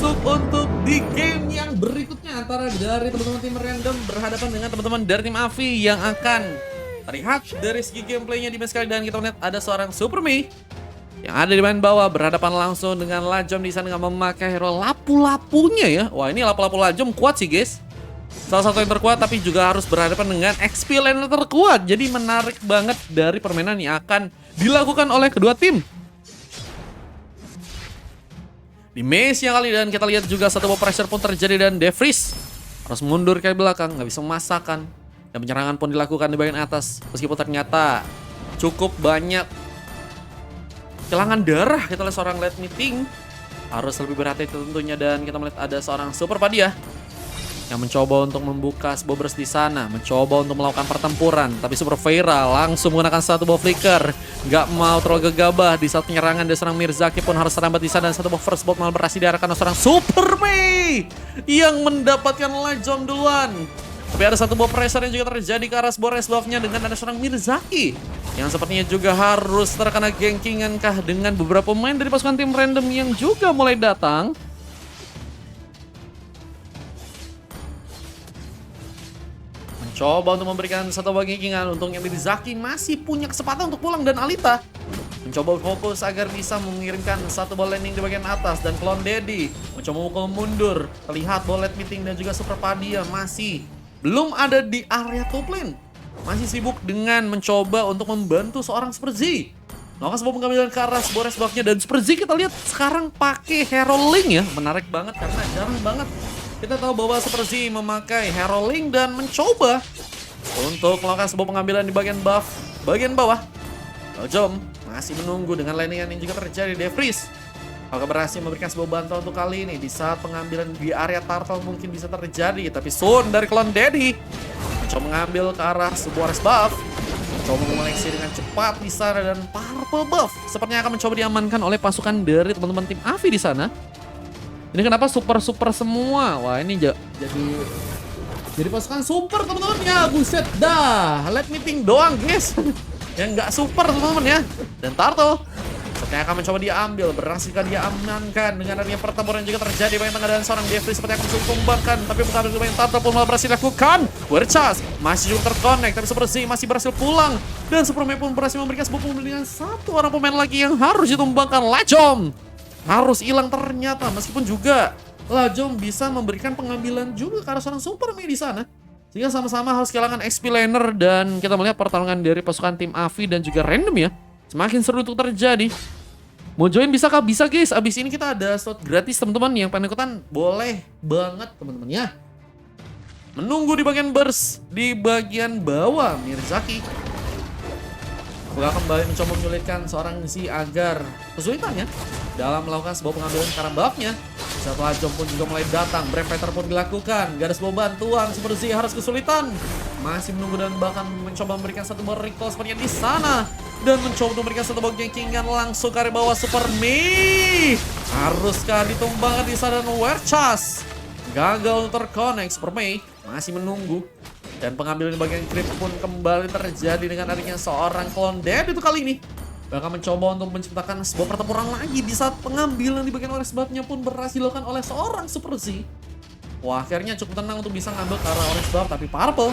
masuk untuk di game yang berikutnya antara dari teman-teman tim random berhadapan dengan teman-teman dari tim Avi yang akan terlihat dari segi gameplaynya di match kali. Dan kita melihat ada seorang Super Mei yang ada di main bawah berhadapan langsung dengan Lajom di sana dengan memakai hero lapu-lapunya ya. Wah, ini lapu-lapu Lajom kuat sih guys. Salah satu yang terkuat, tapi juga harus berhadapan dengan XP laner terkuat. Jadi menarik banget dari permainan yang akan dilakukan oleh kedua tim di match yang kali. Dan kita lihat juga satu ball pressure pun terjadi dan Devries harus mundur ke belakang, nggak bisa memasakkan. Dan penyerangan pun dilakukan di bagian atas. Meskipun ternyata cukup banyak kehilangan darah, kita lihat seorang late meeting harus lebih berhati-hati tentunya. Dan kita melihat ada seorang Super Padia yang mencoba untuk membuka Bobers di sana, mencoba untuk melakukan pertempuran, tapi Super Vera langsung menggunakan satu ball flicker, nggak mau terlalu gegabah di saat penyerangan. Dan seorang Mirzaki pun harus terlambat di sana, dan satu ball first blood malah berhasil diarahkan oleh seorang Super Mei yang mendapatkan Lajom duluan. Tapi ada satu ball pressure yang juga terjadi ke arah Boris buff-nya dengan ada seorang Mirzaki yang sepertinya juga harus terkena gankingan kah dengan beberapa pemain dari pasukan tim random yang juga mulai datang. Coba untuk memberikan satu bagi kingan. Untungnya Mirzaki masih punya kesempatan untuk pulang, dan Alita mencoba fokus agar bisa mengirimkan satu ball landing di bagian atas. Dan Clone Daddy mencoba memukul mundur. Terlihat Bullet Meeting dan juga Super Padia masih belum ada di area top lane. Masih sibuk dengan mencoba untuk membantu seorang Super Z. Melakukan sebuah pengambilan ke arah Boris buff-nya, dan Super Z kita lihat sekarang pakai Hero Link ya. Menarik banget karena jarang banget kita tahu bahwa Super Z memakai Hero Link dan mencoba untuk melakukan sebuah pengambilan di bagian buff bagian bawah. Lajom masih menunggu dengan landingan yang juga terjadi. Devries apakah berhasil memberikan sebuah bantuan untuk kali ini di saat pengambilan di area turtle mungkin bisa terjadi. Tapi Sun dari Clone Daddy mencoba mengambil ke arah sebuah res buff, mencoba mengoleksi dengan cepat di sana. Dan purple buff sepertinya akan mencoba diamankan oleh pasukan dari teman-teman tim Avi di sana. Ini kenapa super semua? Wah, ini jadi pasukan super teman-teman ya. Buset dah, let meeting doang guys. Yang nggak super teman-teman ya. Dan Turtle sepertinya akan mencoba diambil. Berhasilkan dia amankan dengan adanya pertempuran yang juga terjadi bagian tengah. Dan seorang Jeffrey sepertinya akan mencoba tumbangkan, tapi bukan dari bagian Turtle pun malah berhasil dilakukan. Werchas masih juga terconnect, tapi Super Z masih berhasil pulang. Dan Super Mei pun berhasil memberikan sebuah pembelian satu orang pemain lagi yang harus ditumbangkan. Lajom harus hilang ternyata, meskipun juga Lajom bisa memberikan pengambilan juga ke arah seorang Super Mei di sana. Sehingga sama-sama harus kehilangan XP laner. Dan kita melihat pertarungan dari pasukan tim Avi dan juga random ya, semakin seru untuk terjadi. Mau join bisa kah? Bisa guys. Abis ini kita ada slot gratis teman-teman. Yang pengen ikutan boleh banget teman-teman ya. Menunggu di bagian burst di bagian bawah Mirzaki apakah kembali mencoba menyulitkan seorang Z agar kesulitannya dalam melakukan sebuah pengambilan karena buff-nya. Saat Lajom pun juga mulai datang, Brave Fighter pun dilakukan. Gak ada sebuah bantuan, Super Z harus kesulitan. Masih menunggu dan bahkan mencoba memberikan satu ball recall sepertinya di sana. Dan mencoba untuk memberikan satu ball gankingan langsung ke area bawah Super Mei. Haruskah ditumbangkan di sana dan Werchas gagal untuk terconnect. Super Mei masih menunggu. Dan pengambilan di bagian creep pun kembali terjadi dengan adanya seorang Clone Daddy itu kali ini. Bahkan mencoba untuk menciptakan sebuah pertempuran lagi di saat pengambilan di bagian orange buff-nya pun berhasil dilakukan oleh seorang Super Z. Wah, akhirnya cukup tenang untuk bisa ngambil ke arah orange buff, tapi Purple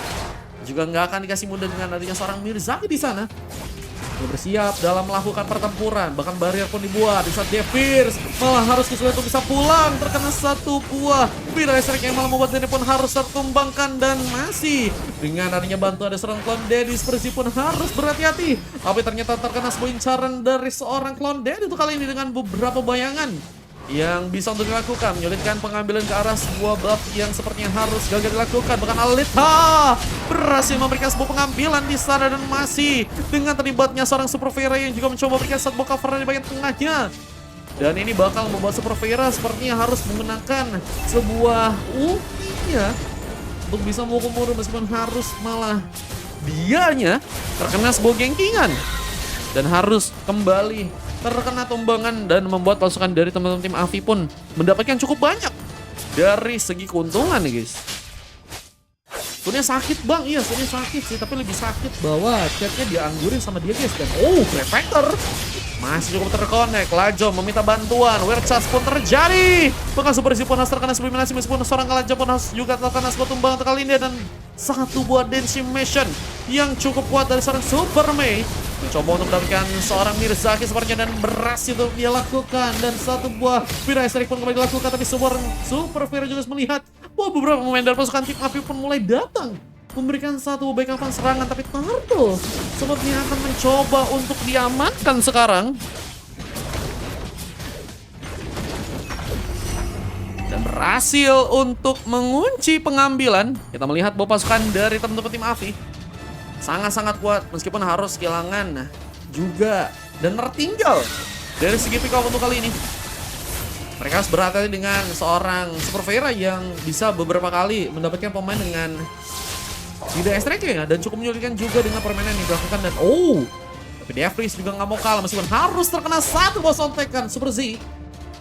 juga nggak akan dikasih mudah dengan adanya seorang Mirzaki di sana. Dia bersiap dalam melakukan pertempuran, bahkan barrier pun dibuat. Di saat Devries malah harus kesulitan untuk bisa pulang, terkena satu buah Vida Strike yang malah membuat dia pun harus tertumbangkan. Dan masih dengan adanya bantuan dari seorang Clone Daddy, Spurzi pun harus berhati-hati. Tapi ternyata terkena sebuah incaran dari seorang Clone Daddy itu kali ini dengan beberapa bayangan yang bisa untuk dilakukan, menyulitkan pengambilan ke arah sebuah buff yang sepertinya harus gagal dilakukan. Bahkan Alita berhasil memberikan sebuah pengambilan di sana, dan masih dengan terlibatnya seorang Super Vera yang juga mencoba memberikan satu cover di bagian tengahnya. Dan ini bakal membuat Super Vera sepertinya harus menggunakan sebuah ultinya untuk bisa memukul mundur, meskipun harus malah dianya terkena sebuah gankingan dan harus kembali terkena tumbangan, dan membuat pasukan dari teman-teman tim Avi pun mendapatkan cukup banyak dari segi keuntungan nih guys. Sunnya sakit bang, iya Sunnya sakit sih, tapi lebih sakit bahwa chatnya dianggurin sama dia guys. Dan Brave Fighter Masih cukup terkonek. Lajo meminta bantuan. Weird charge pun terjadi. Bahkan Super Z pun harus terkena sublimasi. Meskipun seorang Lajo pun harus juga terkena sebuah tumbang kali ini. Dan satu buah decimation yang cukup kuat dari seorang Super Mei. Mencoba untuk mendapatkan seorang Mirzaki sepertinya. Dan berhasil untuk dia lakukan. Dan satu buah Fira Esterik pun kembali dilakukan. Tapi Super Fira juga melihat bahwa beberapa pemain dari pasukan tim Api pun mulai datang. Memberikan satu backupan serangan, tapi Turtle sepertinya akan mencoba untuk diamankan sekarang. Dan berhasil untuk mengunci pengambilan. Kita melihat bahwa pasukan dari teman-teman tim Avi sangat-sangat kuat, meskipun harus kehilangan juga dan tertinggal dari segi pick up untuk kali ini. Mereka harus berhati-hati dengan seorang Super Vera yang bisa beberapa kali mendapatkan pemain dengan tidak STRK ya, dan cukup menyulitkan juga dengan permainan yang dilakukan. Dan tapi Devries juga nggak mau kalah meskipun harus terkena satu buah sontekan. Super Z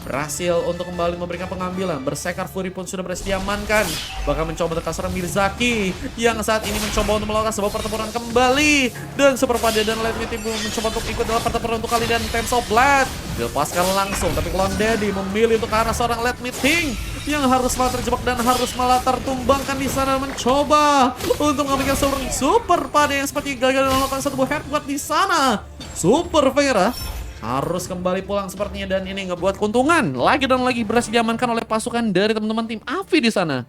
berhasil untuk kembali memberikan pengambilan. Berserker Fury pun sudah berhasil diamankan. Bahkan mencoba tekan seorang Mirzaki yang saat ini mencoba untuk melakukan sebuah pertempuran kembali. Dan Super Pada dan Let Me Team mencoba untuk ikut dalam pertempuran untuk kali dan Temps of Blood dilepaskan langsung. Tapi Clone Daddy memilih untuk ke arah seorang Let Me Think yang harus malah terjebak dan harus malah tertumbangkan di sana, mencoba untuk mengambilkan seorang Super Pada yang seperti gagal melakukan satu buah headbutt di sana. Super Vera harus kembali pulang sepertinya, dan ini ngebuat keuntungan lagi dan lagi berhasil diamankan oleh pasukan dari teman-teman tim Avi di sana.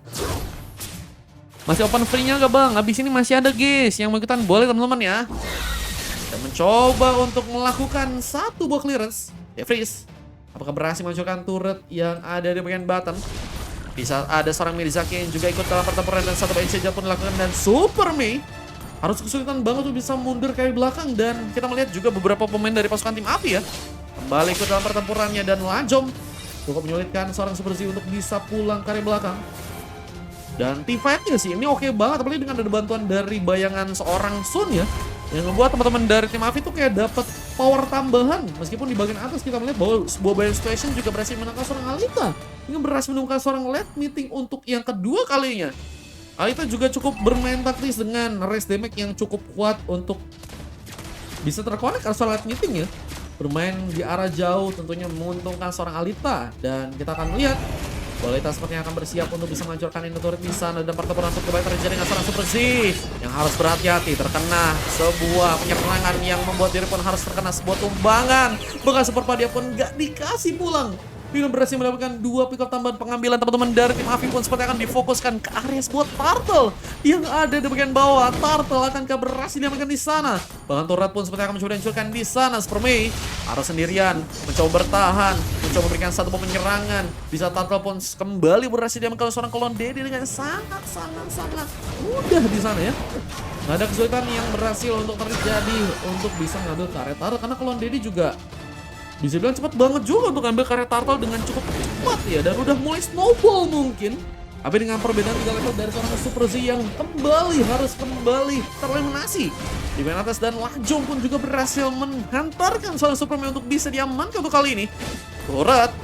Masih open free-nya gak bang? Habis ini masih ada guys yang mau ikutan, boleh teman-teman ya. Dan mencoba untuk melakukan satu buah clearance. Freeze. Apakah berhasil menghancurkan turret yang ada di bagian bottom? Bisa ada seorang Mirzaki yang juga ikut dalam pertempuran, dan satu bagian saja pun dilakukan. Dan Super Mei harus kesulitan banget untuk bisa mundur ke belakang. Dan kita melihat juga beberapa pemain dari pasukan tim Api ya kembali ikut dalam pertempurannya. Dan Lajom cukup menyulitkan seorang Super Z untuk bisa pulang ke belakang. Dan T5-nya sih ini oke banget, apalagi dengan ada bantuan dari bayangan seorang Sun ya, yang membuat teman-teman dari tim Avi tuh kayak dapat power tambahan. Meskipun di bagian atas kita melihat bahwa sebuah Bayan Situation juga berhasil menangkap seorang Alita, yang berhasil menemukan seorang Let Meeting untuk yang kedua kalinya. Alita juga cukup bermain taktis dengan raise damage yang cukup kuat untuk bisa terkonek karena seorang Let Meeting ya. Bermain di arah jauh tentunya menguntungkan seorang Alita, dan kita akan melihat Alita sepertinya akan bersiap untuk bisa menghancurkan turret di sana. Dan pertempuran untuk kembali terjadi dengan seorang Super Z yang harus berhati-hati terkena sebuah penyerangan yang membuat diri pun harus terkena sebuah tumbangan. Bahkan Super Pada pun gak dikasih pulang. Dengan berhasil mendapatkan dua pick up tambahan pengambilan, teman-teman dari tim Avi pun seperti akan difokuskan ke area sebuah Turtle yang ada di bagian bawah. Turtle akan berhasil diamankan di sana. Bahkan turret pun seperti akan mencoba dihancurkan di sana. Super Mei harus sendirian mencoba bertahan, mencoba memberikan satu buah penyerangan. Bisa Turtle pun kembali berhasil diamankan oleh seorang Clone Daddy dengan sangat mudah di sana ya. Nggak ada kesulitan yang berhasil untuk terjadi untuk bisa mengambil karya Turtle, karena Clone Daddy juga bisa bilang cepat banget juga untuk ambil karya Turtle dengan cukup cepat ya, dan udah mulai snowball mungkin. Tapi dengan perbedaan 3 level dari seorang Super Z yang harus kembali tereliminasi di bagian atas, dan Lajong pun juga berhasil menghantarkan seorang Superman untuk bisa diamankan untuk kali ini. Turret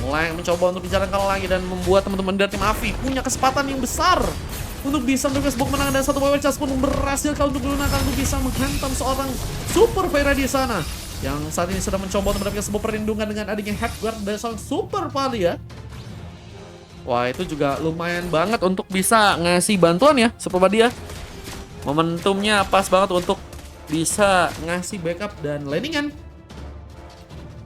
mulai mencoba untuk dijalankan lagi dan membuat teman-teman dari tim Avi punya kesempatan yang besar untuk bisa mendapatkan sebuah kemenangan, dan satu power charge pun berhasil untuk digunakan untuk bisa menghantam seorang Super Vera di sana, yang saat ini sedang mencoba untuk mendapatkan sebuah perlindungan dengan adanya headguard dari seorang Super Pali ya. Wah, itu juga lumayan banget untuk bisa ngasih bantuan ya Super Pali ya. Momentumnya pas banget untuk bisa ngasih backup dan landingan.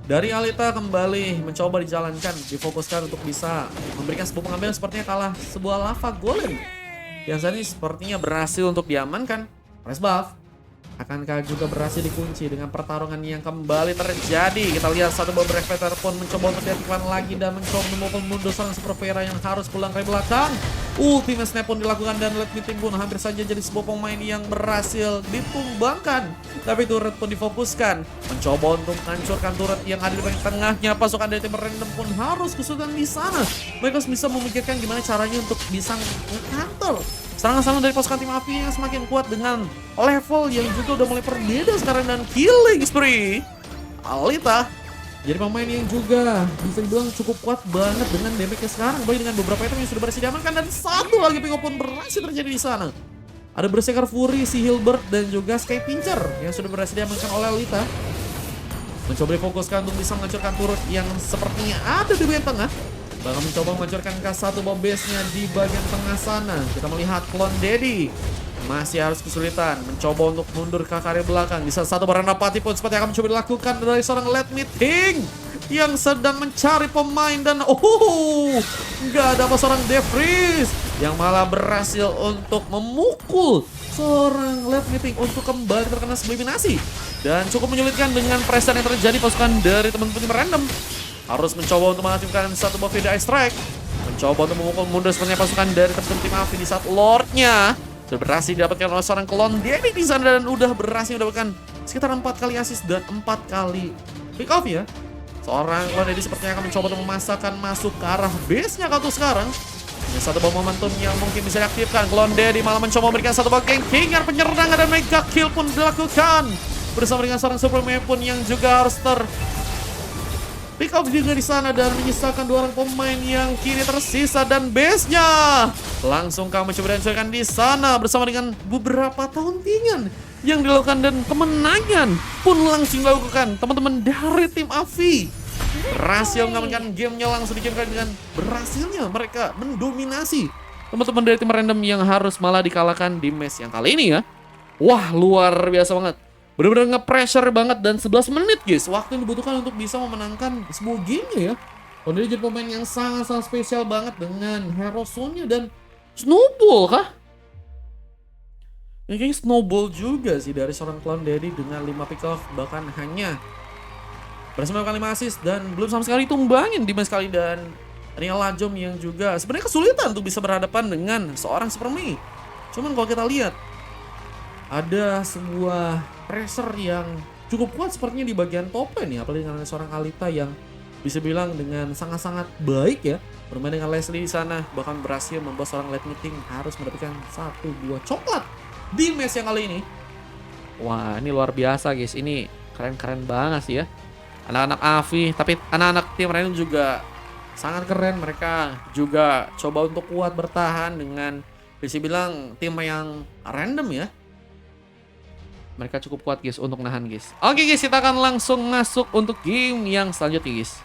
Dari Alita kembali mencoba dijalankan, difokuskan untuk bisa memberikan sebuah pengambilan. Sepertinya kalah sebuah lava golem yang saat ini sepertinya berhasil untuk diamankan. Press buff akankah juga berhasil dikunci dengan pertarungan yang kembali terjadi. Kita lihat satu buah Breakfighter pun mencoba untuk diaktifkan lagi dan mencoba memukul mundur seorang Super Vera yang harus pulang ke belakang. Ultimate Snap pun dilakukan, dan Let Me Think pun hampir saja jadi sebuah pemain yang berhasil ditumbangkan. Tapi turret pun difokuskan, mencoba untuk menghancurkan turret yang ada di bagian tengahnya. Pasukan dari tim random pun harus kesulitan di sana. Mereka harus bisa memikirkan gimana caranya untuk bisa nge-counter serangan-serangan dari pasukan tim Api yang semakin kuat dengan level yang juga udah mulai berbeda sekarang. Dan killing spree Alita jadi pemain yang juga bisa dibilang cukup kuat banget dengan damage-nya sekarang, baik dengan beberapa item yang sudah berhasil diamankan, dan satu lagi pick up pun berhasil terjadi di sana. Ada Berserker Fury, si Hilbert, dan juga Sky Pincher yang sudah berhasil diamankan oleh Alita. Mencoba difokuskan untuk bisa menghancurkan turret yang sepertinya ada di bagian tengah. Bahkan mencoba menghancurkan K1 bomb base-nya di bagian tengah sana. Kita melihat Clone Daddy masih harus kesulitan mencoba untuk mundur ke area belakang. Di saat satu Baranapati pun seperti akan mencoba dilakukan dari seorang Let Meeting yang sedang mencari pemain dan nggak ada apa seorang Devries yang malah berhasil untuk memukul seorang Let Meeting untuk kembali terkena eliminasi. Dan cukup menyulitkan dengan pressure yang terjadi pasukan dari teman-teman tim random. Harus mencoba untuk mengaktifkan satu buff Vida Strike. Mencoba untuk memukul mundur sepertinya pasukan dari teman-teman tim Avi di saat Lordnya sudah berhasil didapatkan oleh seorang Clone Daddy di sana dan udah berhasil mendapatkan sekitar 4 kali assist dan 4 kali pick off ya. Seorang Clone Daddy sepertinya akan mencoba untuk memasakkan masuk ke arah base-nya kalau sekarang. Hanya satu bom momentum yang mungkin bisa diaktifkan. Clone Daddy malah mencoba memberikan satu bom ganking yang penyerangan dan mega kill pun dilakukan. Bersama dengan seorang Supreme pun yang juga harus pick off juga di sana dan menyisakan 2 orang pemain yang kini tersisa dan base-nya langsung kami coba dihancurkan di sana bersama dengan beberapa tauntingan yang dilakukan dan kemenangan pun langsung dilakukan teman-teman dari tim Avi. Berhasil mengamankan gamenya langsung dikirimkan dengan berhasilnya mereka mendominasi teman-teman dari tim random yang harus malah dikalahkan di match yang kali ini ya. Wah, luar biasa banget. Bener-bener nge-pressure banget dan 11 menit guys. Waktu yang dibutuhkan untuk bisa memenangkan sebuah game ya. Kalau dia jadi pemain yang sangat-sangat spesial banget dengan Hero Zone-nya dan Snowball kah? Ini kayaknya Snowball juga sih dari seorang Clone Daddy dengan 5 pick off. Bahkan hanya berhasil melakukan 5 assist dan belum sama sekali tumbangin di match kali. Dan Real Lajom yang juga sebenarnya kesulitan untuk bisa berhadapan dengan seorang Super Mei. Cuman kalau kita lihat ada sebuah pressure yang cukup kuat sepertinya di bagian top lane ya, apalagi dengan seorang Alita yang bisa bilang dengan sangat-sangat baik ya bermain dengan Leslie di sana, bahkan berhasil membuat seorang Let Meeting harus mendapatkan 1-2 coklat di match yang kali ini. Wah, ini luar biasa guys, ini keren-keren banget sih ya. Anak-anak Avi, tapi anak-anak tim random juga sangat keren, mereka juga coba untuk kuat bertahan dengan bisa bilang tim yang random ya. Mereka cukup kuat guys untuk nahan guys. Oke guys, kita akan langsung masuk untuk game yang selanjutnya guys.